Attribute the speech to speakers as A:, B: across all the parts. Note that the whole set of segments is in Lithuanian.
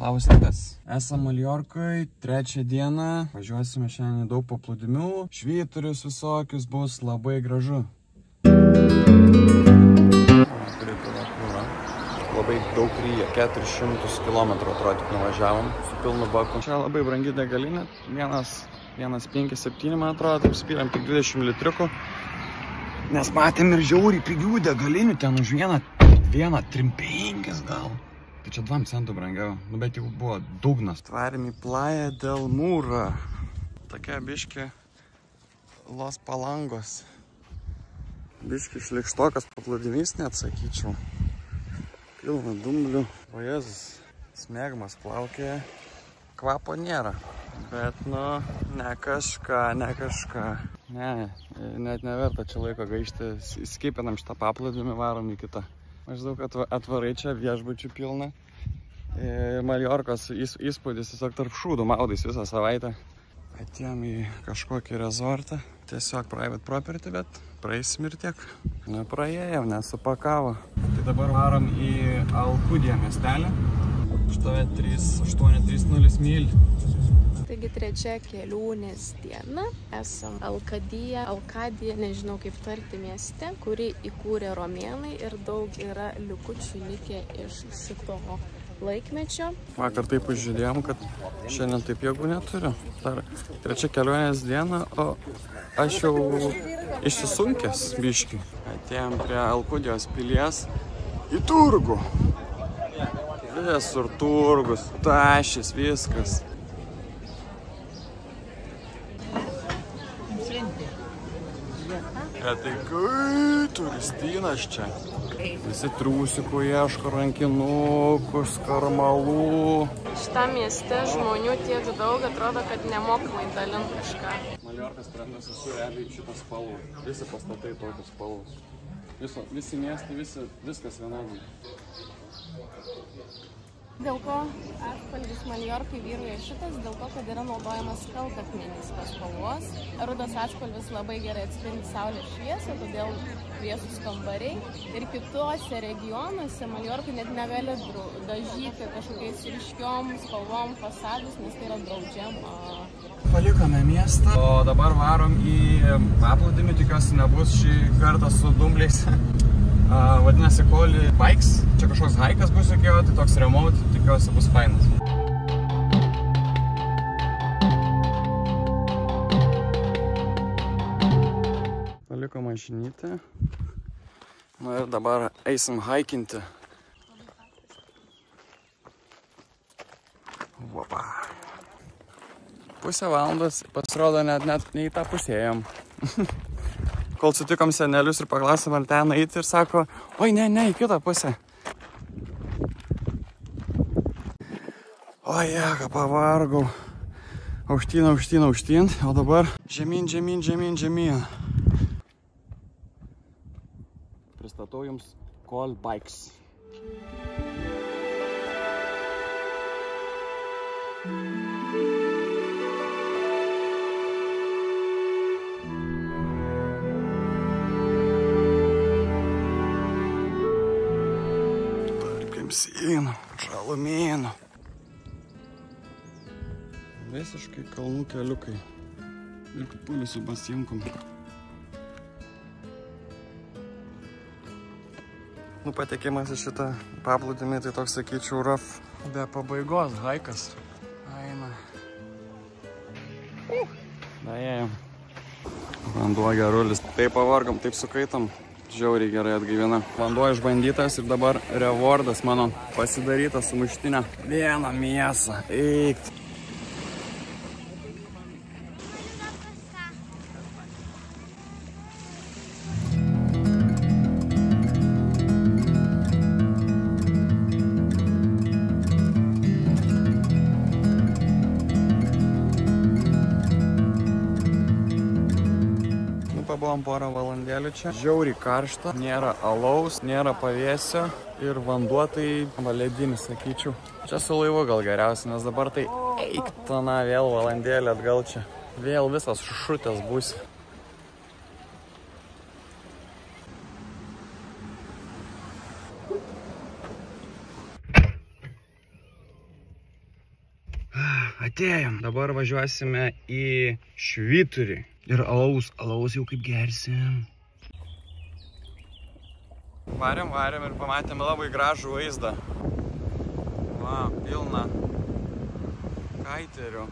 A: Labas rytas. Esam Maljorkoj, 3 dieną. Važiuosime šiandien daug paplūdimių. Švyturius visokius, bus labai gražu. Labai daug ryja, 400 km atrodo tik nuvažiavom su pilnu baku. Čia labai brangi degalinė, 1,57 man atrodo, taip spyriam tik 20 litriukų. Nes matėm ir žiauriai pigių degalinių, ten už vieną 3,5 gal. Tai čia 2 centų brangiau, nu bet jau buvo dugnas. Tvarėm į Playa del Mura. Tokia biški Los Palangos. Biški šlikštokas paplūdimys, net sakyčiau. Pilna dumblių. O Jėzus, smėgmas plaukėja. Kvapo nėra. Bet, nu, ne kažką. Ne, net neverta čia laiko gaišti. Skipinam šitą paplūdimį, varom į kitą. Maždaug atvarai čia viešbučių pilna. Maljorkos įspūdis tiesiog tarp šūdų maudais visą savaitę. Atėjom į kažkokį rezortą. Tiesiog private property, bet praeisim ir tiek. Nepraėjom, nesupakavo. Tai dabar varom į Alkudiją miestelį. Štovė 3830 myl.
B: Taigi 3 kelionės diena. Esam Alkadija, nežinau kaip tarti mieste, kurį įkūrė romėnai ir daug yra likučių likę iš šito laikmečio.
A: Vakar taip užžiūrėjom, kad šiandien taip jėgų neturiu. Dar 3 kelionės diena, o aš jau išsisunkęs biškį. Atėjom prie Alkudijos pilies į turgų. Visur turgus, tašis, viskas. Tai kai turistynas čia. Visi triusikų ieško, rankinukų, skarmalų.
B: Šitam mieste žmonių tiek daug, atrodo, kad nemokamai dalint kažką.
A: Maljorkas trendas visur realiai šitas spalvų. Visi pastatai tokios spalvos. Visi miestai, viskas vienodai.
B: Dėl ko atspalvis Maljorkai vyrauja šitas, dėl to, kad yra naudojamas kalkakmenis tos spalvos. Rudas atspalvis labai gerai atspindi saulės šviesą, todėl vėsūs kambariai. Ir kitose regionuose Maljorkai net negali dažyti kažkokiais ryškiom spalvom fasadus, nes tai yra draudžiama.
A: Palikome miestą, o dabar varom į paplūdimį, tikiuosi nebus šį kartą su dumbliais. Vadinasi Koli Bikes, čia kažkoks haikas bus iki jo, tai toks remote, tikiuosi bus fainas. Paliko mašinytę. Nu ir dabar eisim haikinti. Opa. Pusę valandos, pasirodo, net nei tą pusėjom. Kol sutikom senelius ir paklausėm, ar ten eiti ir sako, oi, ne, į kitą pusę. O jėga, pavargau. Aukštyn, o dabar žemyn. Pristatau jums Koli Bikes. Sienų, žalumėnų. Visiškai kalnų keliukai. Ir kupulį su basienkom. Nu, patekimas į šitą paplūdimį, tai toks, sakyčiau, rough. Be pabaigos, haikas. Eina. Daėjom. Vanduo gerulis. Taip pavargom, taip sukaitom. Žiauriai gerai atgaivina. Vanduo išbandytas ir dabar rewardas mano pasidarytas sumuštinė. Vieną mėsą. Eikt. Pabuvom porą valandėlių čia. Žiauriai karšta, nėra alaus, nėra pavėsio ir vanduo tai ledinis, sakyčiau. Čia su laivu gal geriausia, nes dabar tai eiktona vėl valandėlį atgal čia. Vėl visas šutės būsi. atėjom. Dabar važiuosime į Švyturį. Ir alaus jau kaip gersim. Varėm ir pamatėme labai gražų vaizdą. Va, pilna kaiterių.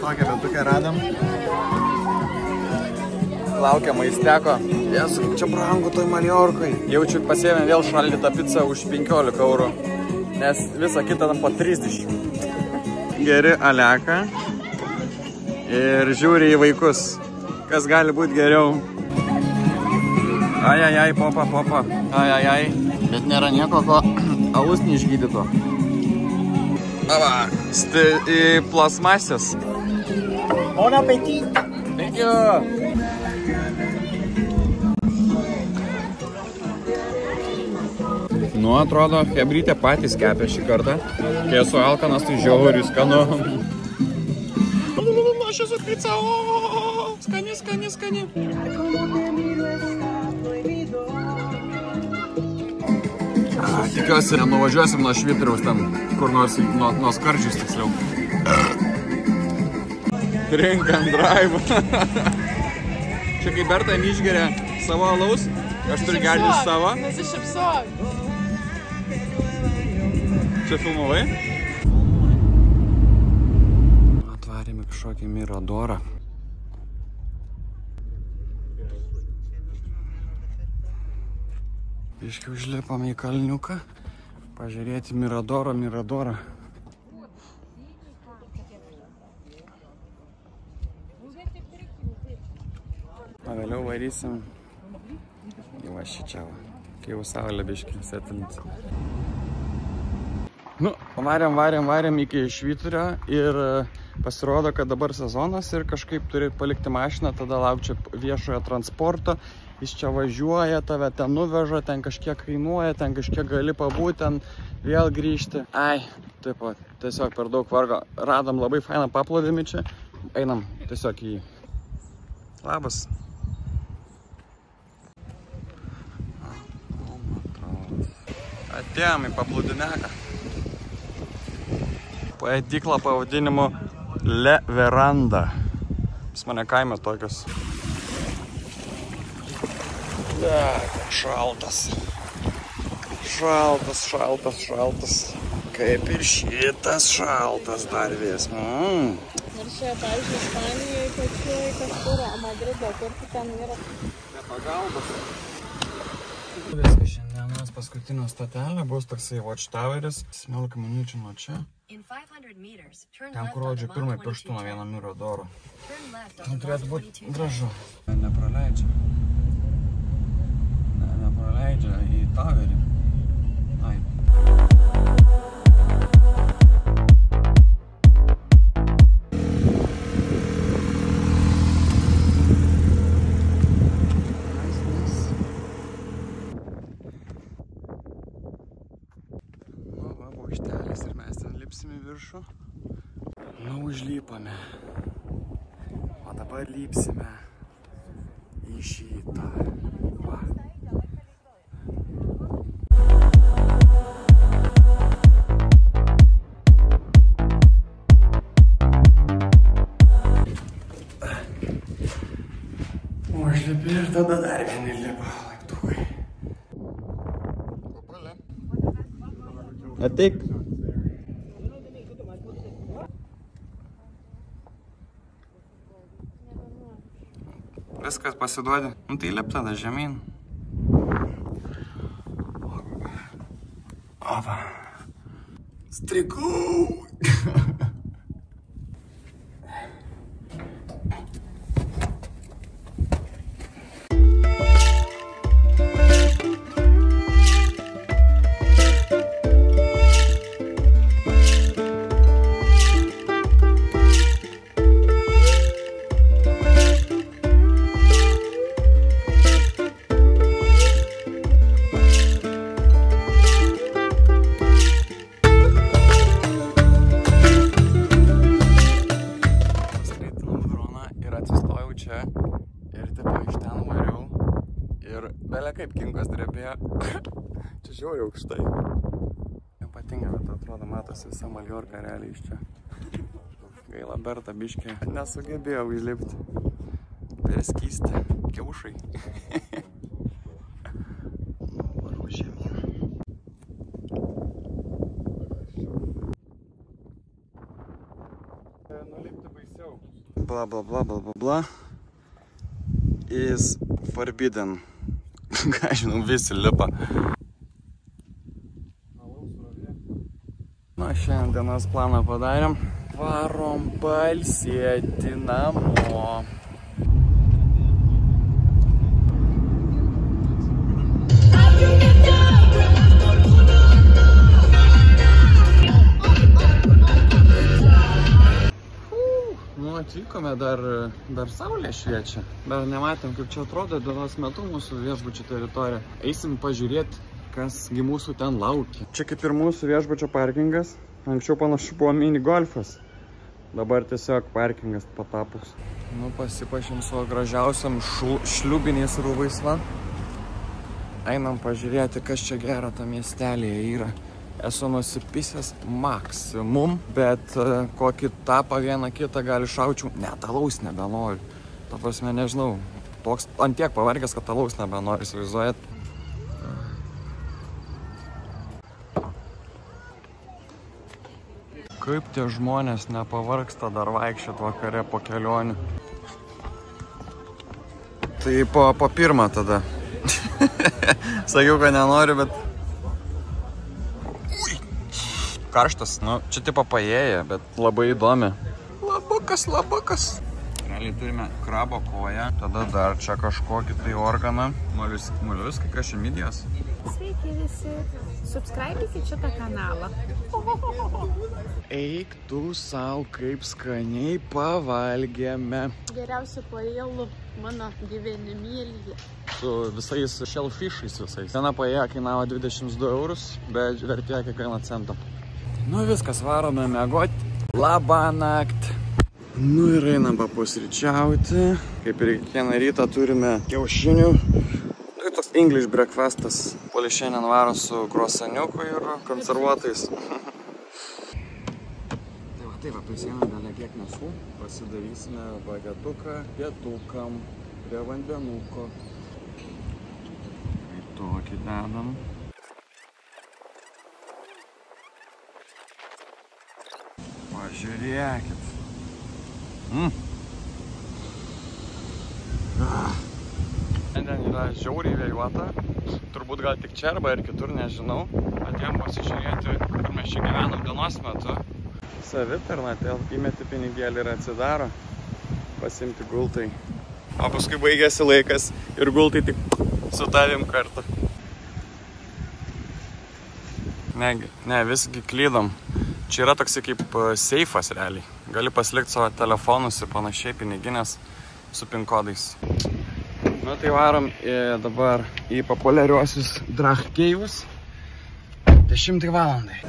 A: Tokią vietukę radom. Laukia maisteko. Jesu, čia brangu toj Maljorkai. Jaučiu, pasiėmėm vėl šaldytą pizzą už 15 eurų. Nes visą kitą tam po 30. Geri Aleką. Ir žiūri į vaikus. Kas gali būti geriau? Ai, popa. Ai. Bet nėra nieko, ko alus neišgydyto. Ava, į plasmasės.
C: Bon appétit!
A: Thank you! Nu, atrodo, hebrytė patys kepė šį kartą. Kai esu alkanas, tai žiauriai skanu. Aš esu pizza, skani. Tikiuosi, nuvažiuosim nuo Švyturiaus ten, kur nors nuo Skardžius tiksliau. Drink and drive. Čia kai Berta neišgeria savo alaus, aš turiu gerti savo.
B: Nesišypsok.
A: Čia filmavai? Atvarėme kažkokį Miradorą. Biškai užlipame į kalniuką, pažiūrėti Miradorą. O vėliau varysim į Vašičiavą, kai jau saulė biškai setilins. Nu, varėm iki Švyturio ir pasirodo, kad dabar sezonas ir kažkaip turi palikti mašiną, tada laukčia viešojo transporto, jis čia važiuoja, tave ten nuveža, ten kažkiek kainuoja, ten kažkiek gali pabūti, ten vėl grįžti. Ai, taip pat, tiesiog per daug vargo. Radom labai fainą paplūdimį čia, einam tiesiog į jį. Labas. Atėjom į paplūdimiaką. Paėdyklą pavadinimu Le Veranda. Pas mane kaime tokios. Šaltas. Kaip ir šitas šaltas dar vis.
B: Ir čia, pavyzdžiui, Ispanijoje pačioj kažkur, Madrido, kur ten yra.
A: Nepagalbas. Viskas šiandienos paskutinio stotelė bus toksai Watchtoweris, 17 minučių nuo čia. Ten, kur rodžiu pirmai pirštų nuo vieno Miradoro. Ten turėtų būti gražu. Nepraleidžia į Towerį. Ai. Ir mes ten lipsime viršų. Nu, užlypame. O dabar lypsime į šitą. Va. Užlipi ir tada dar vieni lipa laiptukai. Ateik. Viskas pasiduodi. Nu tai lip tada žemyn. Opa. Strikau. drebėjo. Čia žiauriai aukštai. Ypatinga, bet atrodo, matosi visa Maljorka realiai iš čia. Gaila, Berta biškė nesugebėjau įlipti. Per skystį. Kiaušai. Varau žemyn. Nulipti baisiau. Bla bla bla bla bla bla. Is forbidden. Ką žinau, visi lipa. Na, šiandien dienos planą padarėm. Varom pailsėti namo. Nu, atvykome, dar saulė šviečia. Dar nematėm, kaip čia atrodo dienos metu mūsų viešbučio teritorija. Eisim pažiūrėti, kasgi mūsų ten laukia. Čia kaip ir mūsų viešbučio parkingas. Anksčiau panašu buvo mini golfas. Dabar tiesiog parkingas patapus. Nu, pasipašim savo gražiausiam šliubiniais rūbais, va. Einam pažiūrėti, kas čia gero tam miestelėje yra. Esu nusipisęs maksimum, bet kokį tapą vieną kitą gali šaučiau. Net alaus nebenoriu. Ta prasme, nežinau, toks ant tiek pavargęs, kad alaus nebenoriu, įsivaizduojat. Kaip tie žmonės nepavargsta dar vaikščiot vakare po kelionių. Tai po pirmą tada. Sakiau, kad nenoriu, bet... Ui! Karštas, nu, čia tipo paėję, bet labai įdomi. Labukas. Realiai turime krabo koją, tada dar čia kažkokį tai organą. Moliuskai, kašimidijos.
B: Sveiki visi, subscribykit šitą kanalą.
A: Eik tu savo, kaip skaniai pavalgėme.
B: Geriausia paėlų mano gyvenimėlyje.
A: Su visais shellfishais visais. Viena paėja kainavo 22 eurus, bet vertėjo kiekvieną centą. Nu viskas, varome miegoti. Labanakt. Nu ir einam papusryčiauti. Kaip ir kiekvieną rytą turime kiaušinių. Tai toks English breakfastas. Poli šiandien varo su krosaniuku ir konservuotais. Tai va, prisėmė dalę kiek nesų. Pasidarysime bagetuką pietukam prie vandenuko. Tai tokį dedam. Pažiūrėkit. Šiandien yra žiauriai vėjuota. Turbūt gal tik čia arba ir kitur, nežinau. Atėjom pasižiūrėti, kur mes čia gyvenam dienos metu. Savitarna, įmeti pinigėlį ir atsidaro. Pasimti gultai. O paskui baigėsi laikas ir gultai tik su tavim kartu. Ne, visgi klydom. Čia yra toksai kaip seifas realiai. Gali pasilikti savo telefonus ir panašiai piniginės su pin kodais. Nu tai varom dabar į populiariuosius drachkeivus 10 valandai.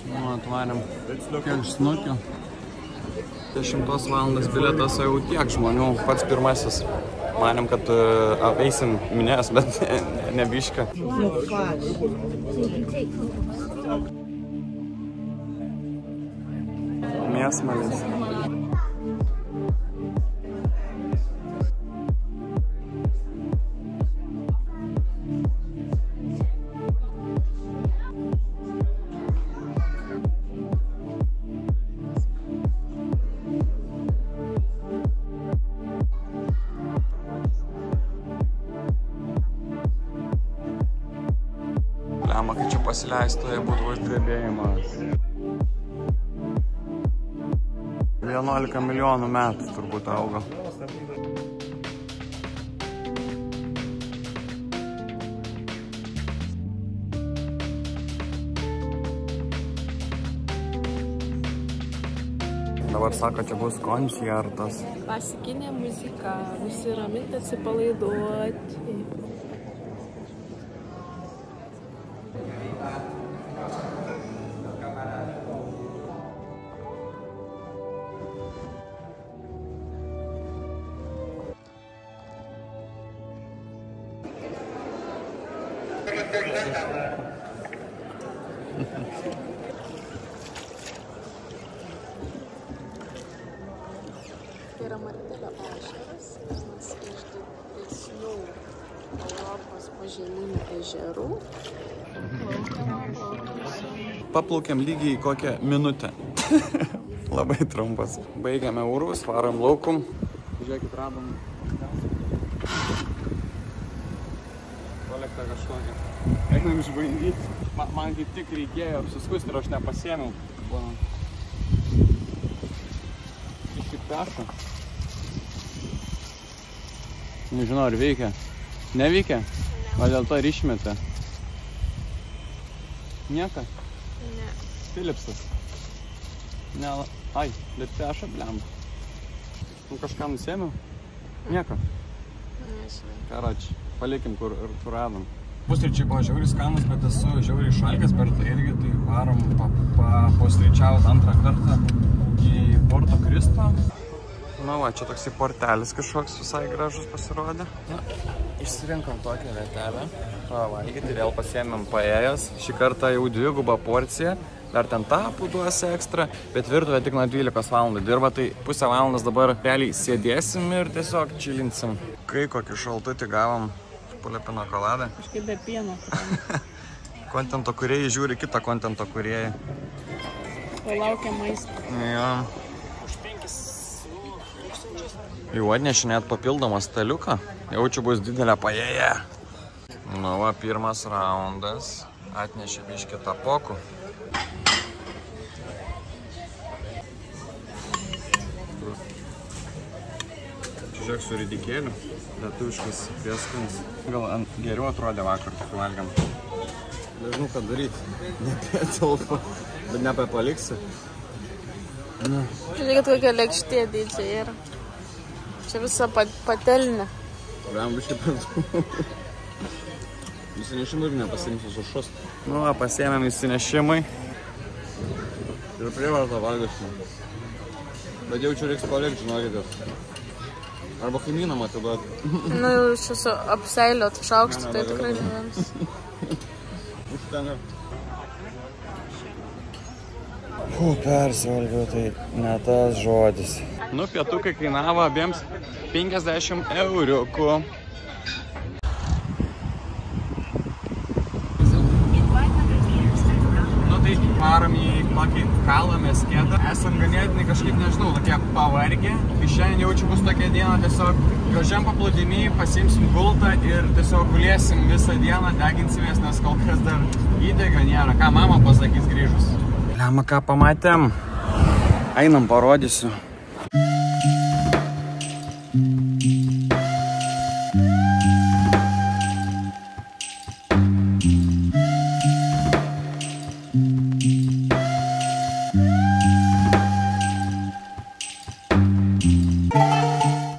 A: Nu, atvarėm kiek snukių. 10 valandas bilietas, jau tiek žmonių, pats pirmasis. Manėm, kad apeisim minės, bet ne bišką. Mėsmalis. Lemma, kai čia pasileistoje būdavo drebėjimas. 11 milijonų metų turbūt auga. Dabar sako, čia bus koncertas.
B: Klasikinė muzika, nusiraminti, atsipalaiduoti. Tai yra Martelio ežeras, vienas iš didesnių Europos požeminių ežerų.
A: Paplaukėm lygiai kokią minutę. Labai trumpas. Baigiame urvus, varom laukum. Žiūrėkit, radom. Kolektą kažkokią. Einam išbandyti. Man kaip tik reikėjo apsiskusti ir aš nepasiėmiau. Kaip peša. Nežinau, ar veikia. Neveikia? O dėl to ir išmetė. Nieka?
B: Ne.
A: Philipsas. Ne, ai, bet peša, blemba. Nu kažką nusėmiau? Nieko.
B: Nežinau.
A: Karač, palikim, kur radom. Pusryčiai buvo žiauriai skanus, bet esu žiauriai šalkęs per tai irgi, tai varom pusryčiaut antrą kartą į Porto Cristo. Na va, čia toksai portelis kažkoks visai gražus pasirodė. Na, išsirinkom tokią vietelę, pavalgyti, vėl pasiėmėm paėjas. Šį kartą jau 2 porciją, dar ten tapų duos ekstra, bet virtuvė tik nuo 12 valandų dirba, tai pusę valandos dabar realiai sėdėsim ir tiesiog čilinsim. Kai kokį šaltutį gavom pulepino koladą.
B: Kažkaip be pieno.
A: Kontento kūrėjai žiūri kitą kontento kūrėjai.
B: Palaukia maistą.
A: Jo. Jau atnešė net papildomą staliuką. Jaučiu bus didelė paėja. Nu va, pirmas raundas. Atnešė biškį tapokų. Žiūrėk su ridikėliu. Lietuviškas prieskonis. Gal geriau atrodė vakar, kai valgiam. Nežinau, ką daryti. Nepetelpa, bet nepapaliksi.
B: Žiūrėkit, kokia lėkštė dydžiai yra. Čia visa patelinė.
A: Kuriam biškai per daug. Įsinešimai ir nepasiimsiu su šus. Nu, va, pasiėmėm įsinešimai. Ir prievartą valgysim. Bet jaučiu reiks palikti, žinokitės. Arba kaimynam atiduoti.
B: Nu, jau čia su apseilio šaukštu, tai tikrai neviems.
A: Užtenka. Persivalgiau, tai ne tas žodis. Nu, pietukai kainavo abiems 50 euriukų. Nu, tai varom į tokį kalą Mesketą. Esam ganėtinai kažkaip, nežinau, tokie pavargę. Tai šiandien jaučiu bus tokia diena, tiesiog gražiam paplūdimy, pasiimsim gultą ir tiesiog gulėsim visą dieną, deginsimės, nes kol kas dar įdega nėra. Ką mama pasakys grįžus? Lema, ką pamatėm? Einam, parodysiu.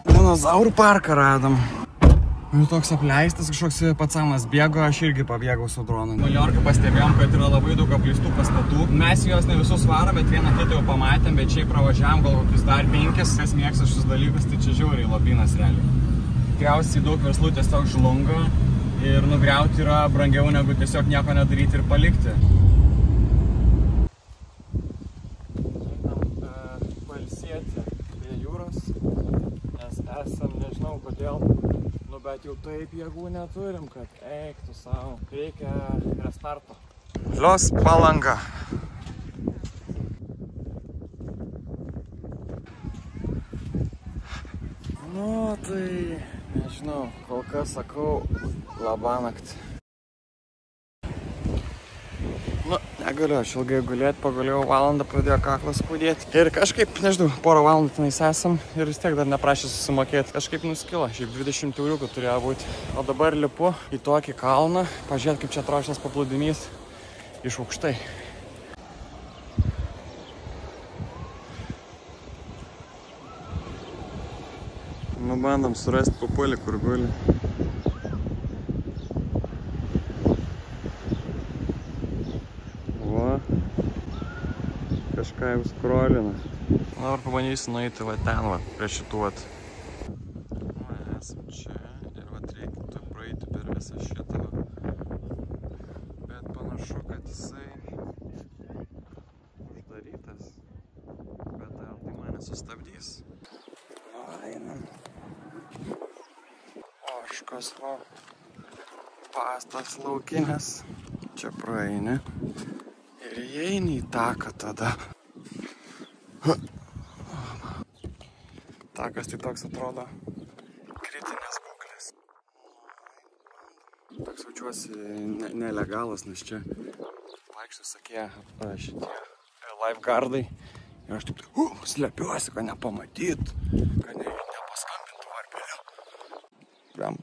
A: Dinozaurų parką radom. Nu, toks apleistas, kažkoks pacanas bėgo, aš irgi pabėgau su dronu. Maljorką pastebėjom, kad yra labai daug apleistų pastatų. Mes juos ne visus varom, bet vieną kitą jau pamatėm, bet čia pravažiavam gal kokius dar 5. Kas mėgsta šius dalykus, tai čia žiauriai lobynas realiai. Tikriausiai daug verslų tiesiog žlunga ir nugriauti yra brangiau negu tiesiog nieko nedaryti ir palikti. Pailsėti prie jūros, nes esam, nežinau kodėl, bet jau taip jėgų neturim, kad eiktų savo. Reikia restarto. Lios Palanga. Nu, tai, nežinau, kol kas sakau, labanakt. Nu, negaliu, aš ilgai gulėti, pagulėjau valandą, pradėjo kaklas skaudėti. Ir kažkaip, nežinau, porą valandų tenais esam ir vis tiek dar neprašė susimokėti. Kažkaip nuskilo, šiaip 20 euriukų turėjo būti. O dabar lipu į tokį kalną, pažiūrėt, kaip čia atrodo šitas paplūdimys iš aukštai. Nu, bandom surasti pupulį, kur guli. Kažką jau skrolina. Dabar pabandysiu nueiti va ten, va, prie šitų vat. Nu, esam čia ir va reikėtų praeiti per visą šitą panašu, kad jisai uždarytas, bet tai mane sustabdys. Einam. Oškos, va, pastas laukinis, čia praeini ir įeini į taką tada. Takas tai toks atrodo kritinės būklės. Toks jaučiuosi nelegalas, nes čia vaikščiu sakie šitie lifeguardai. Ir aš taip slepiuosi, kad nepamatyt, kad nepaskambintų varpelio.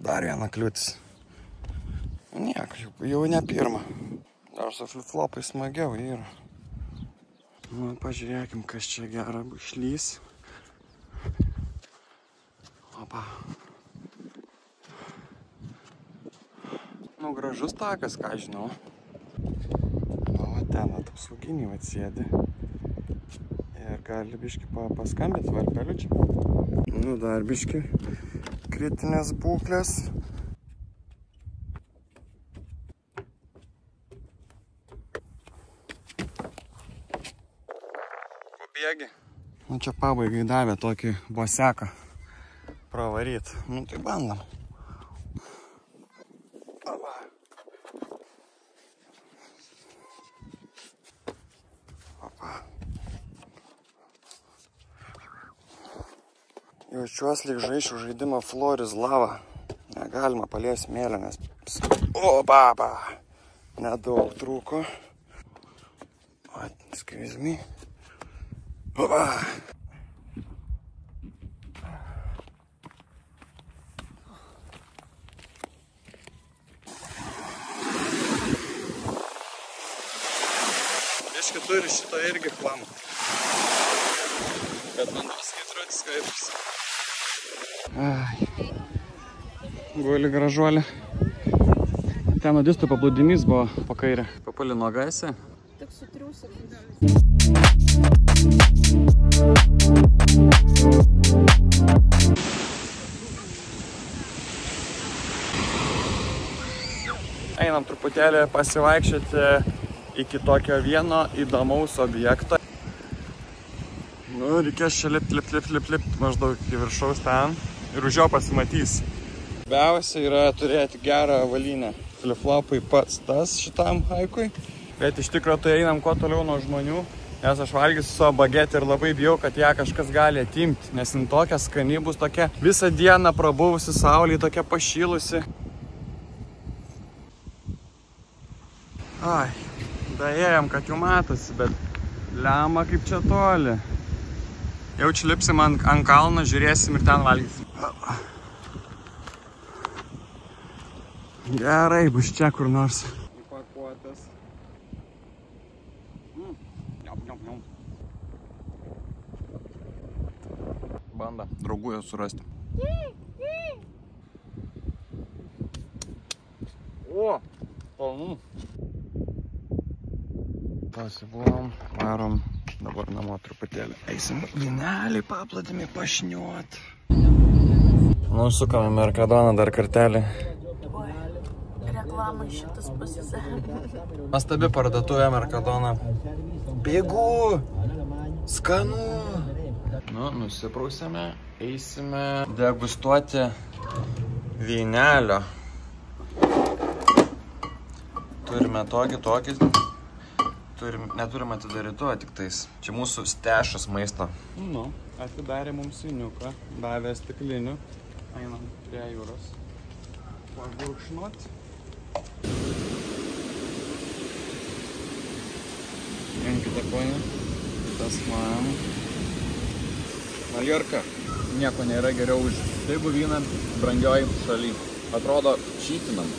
A: Dar viena kliūtis. Niek, jau ne pirma. Dar su flip-flopai smagiau yra. Nu, pažiūrėkim, kas čia gera išlys. Opa. Nu, gražus takas, ką žinau. O, ten apsauginiai atsėdi. Ir gali biškį paskambinti varpeliu čia. Nu, dar biškį kritinės būklės. Pabėgi. Nu, čia pabaigai davė tokį boseką pravaryt. Nu, tai bandam. Jaučiuos lyg žaisčių žaidimą Floor is Lava. Negalima palies smėlio, nes... O, baba! Nedaug trūko. O, excuse me. Opa! Biškį turi šito irgi klamą. Bet man tas skaitruotis skaitruotis. Guli gražuolė. Ten nudistų paplūdimys buvo po kairę. Papali nuogaisi.
B: Tik sutriusi.
A: Einam truputėlį pasivaikščioti iki tokio vieno įdomaus objekto. Nu, reikės čia lip, maždaug iki viršaus ten ir už jo pasimatys. Svarbiausia yra turėti gerą avalynę. Flip-flopai pats tas šitam haikui, bet iš tikrųjų tai einam kuo toliau nuo žmonių, nes aš valgysiu savo bagetę ir labai bijau, kad ją kažkas gali atimti, nes jin tokia skani bus, tokia visą dieną prabuvusi saulėje, tokia pašylusi. Ai, daėjom, kad jau matosi, bet lemma kaip čia toli. Jau čia lipsim ant kalno, žiūrėsim ir ten valgysim. Gerai, bus čia kur nors. Įpakuotas. Banda, draugų jau surasti. O, kalnų. Pasibuvom, varom. Dabar namo truputėlį. Eisim vynelį paplūdimį pašniuot. Nusukame Mercadoną dar kartelį.
B: Oi, reklamai šitas pasisakė.
A: Nuostabi parduotuvė Mercadona. Bėgu! Skanu! Nu, nusiprausėme. Eisime degustuoti vynelio. Turime tokį. Neturim atidarytuo tik tais. Čia mūsų stešas maisto. Nu, atidarė mums vyniuką, davė stiklinių. Einam prie jūros. Pagurkšnuot. Kitą koją. Tas man. Maljorka. Nieko nėra geriau už. Taigi vyną brangioj šaly. Atrodo čytinam.